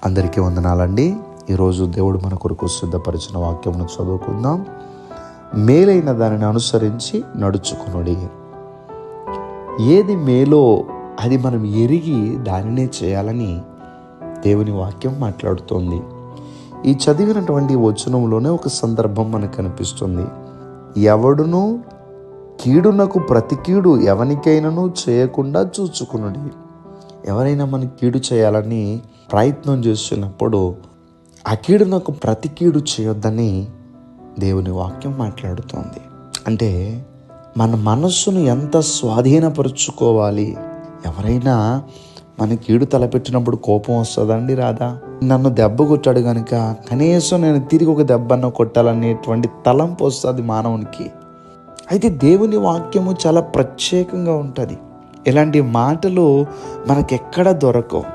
అందరికీ వందనాలండి. ఈరోజు దేవుడు మన కొరకు సిద్ధపరిచిన వాక్యమును చదువుకుందాం. మేలైన దానిని అనుసరించి నడుచుకునుడి. ఏది మేలో అది మనం ఎరిగి దానినే చేయాలని దేవుని వాక్యం మాట్లాడుతోంది. ఈ చదివినటువంటి వచనంలోనే ఒక సందర్భం మనకు కనిపిస్తుంది. ఎవడును కీడునకు ప్రతి కీడు ఎవనికైనాను చేయకుండా చూచుకునుడి. ఎవరైనా మనకి కీడు చేయాలని ప్రయత్నం చేస్తున్నప్పుడు ఆ కీడునకు ప్రతి కీడు చేయొద్దని దేవుని వాక్యం మాట్లాడుతోంది. అంటే మన మనస్సును ఎంత స్వాధీనపరుచుకోవాలి. ఎవరైనా మన కీడు తలపెట్టినప్పుడు కోపం వస్తుందండి, రాదా? నన్ను దెబ్బ కొట్టాడు కనుక కనీసం నేను తిరిగి ఒక దెబ్బను కొట్టాలనేటువంటి తలంపు వస్తుంది మానవునికి. అయితే దేవుని వాక్యము చాలా ప్రత్యేకంగా ఉంటుంది. ఇలాంటి మాటలు మనకెక్కడ దొరకవు.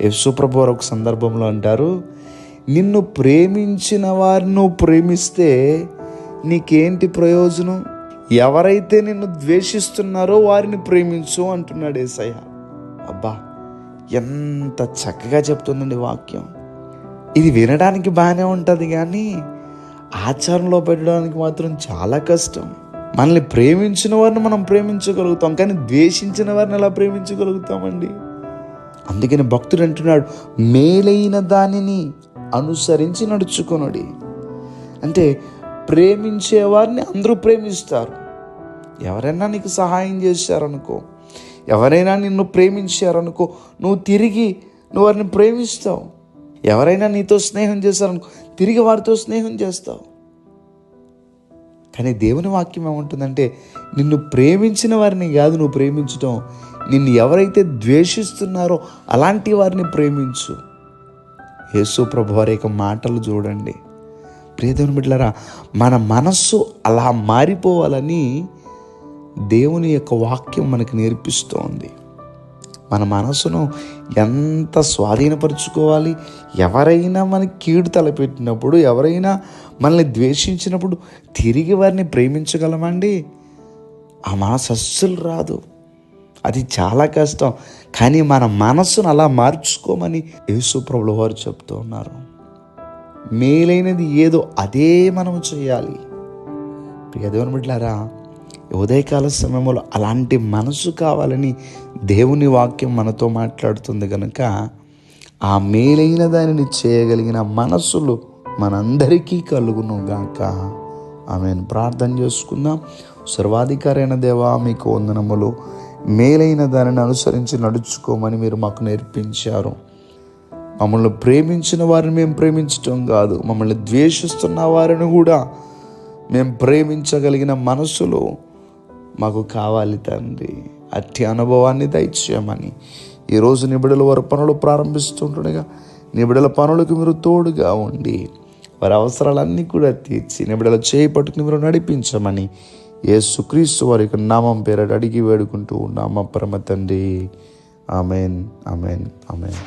యేసుప్రభు వారు ఒక సందర్భంలో అంటారు, నిన్ను ప్రేమించిన వారిని నువ్వు ప్రేమిస్తే నీకేంటి ప్రయోజనం? ఎవరైతే నిన్ను ద్వేషిస్తున్నారో వారిని ప్రేమించు అంటున్నాడు యేసయ్య. అబ్బా, ఎంత చక్కగా చెప్తుందండి వాక్యం. ఇది వినడానికి బాగానే ఉంటుంది, కానీ ఆచరణలో పెట్టడానికి మాత్రం చాలా కష్టం. మనల్ని ప్రేమించిన వారిని మనం ప్రేమించగలుగుతాం, కానీ ద్వేషించిన వారిని ఎలా ప్రేమించగలుగుతామండి? అందుకని భక్తుడు అంటున్నాడు, మేలైన దానిని అనుసరించి నడుచుకొనుడి. అంటే ప్రేమించేవారిని అందరూ ప్రేమిస్తారు. ఎవరైనా నీకు సహాయం చేశారనుకో, ఎవరైనా నిన్ను ప్రేమించారనుకో, నువ్వు వారిని ప్రేమిస్తావు. ఎవరైనా నీతో స్నేహం చేశారనుకో, తిరిగి వారితో స్నేహం చేస్తావు. కానీ దేవుని వాక్యం ఏమంటుందంటే, నిన్ను ప్రేమించిన వారిని కాదు నువ్వు ప్రేమించటం, నిన్ను ఎవరైతే ద్వేషిస్తున్నారో అలాంటి వారిని ప్రేమించు. యేసు ప్రభు వారి యొక్క మాటలు చూడండి. ప్రియ దేవుని బిడ్డలారా, మన మనస్సు అలా మారిపోవాలని దేవుని యొక్క వాక్యం మనకు నేర్పిస్తోంది. మన మనసును ఎంత స్వాధీనపరుచుకోవాలి. ఎవరైనా మనకి కీడు తలపెట్టినప్పుడు, ఎవరైనా మనల్ని ద్వేషించినప్పుడు తిరిగి వారిని ప్రేమించగలమండి? ఆ మనసు అస్సలు రాదు. అది చాలా కష్టం. కానీ మన మనస్సును అలా మార్చుకోమని యేసు ప్రభుల వారు చెప్తూ ఉన్నారు. మేలైనది ఏదో అదే మనం చేయాలి. ప్రియ దేవుని బిడ్డలారా, ఉదయకాల సమయంలో అలాంటి మనసు కావాలని దేవుని వాక్యం మనతో మాట్లాడుతుంది కనుక ఆ మేలైన దానిని చేయగలిగిన మనస్సులు మనందరికీ కలుగును గాక. ఆమేన్. ప్రార్థన చేసుకుందాం. సర్వాధికారి అయిన దేవా, మీకు వందనములు. మేలైన దానిని అనుసరించి నడుచుకోమని మీరు మాకు నేర్పించారు. మమ్మల్ని ప్రేమించిన వారిని మేము ప్రేమించటం కాదు, మమ్మల్ని ద్వేషిస్తున్న వారిని కూడా మేము ప్రేమించగలిగిన మనసులు మాకు కావాలి తండ్రి. అట్టి అనుభవాన్ని దయచేయమని ఈరోజు నిబిడల వారి పనులు ప్రారంభిస్తుండగా నిబిడల పనులకు మీరు తోడుగా ఉండి వారి అవసరాలన్నీ కూడా తీర్చి నిబిడల చేయి పట్టుకుని మీరు నడిపించమని యేసుక్రీస్తు వారి యొక్క నామం పేరట అడిగి వేడుకుంటూ ఉన్నాము పరమ తండ్రి. Amen, amen, amen.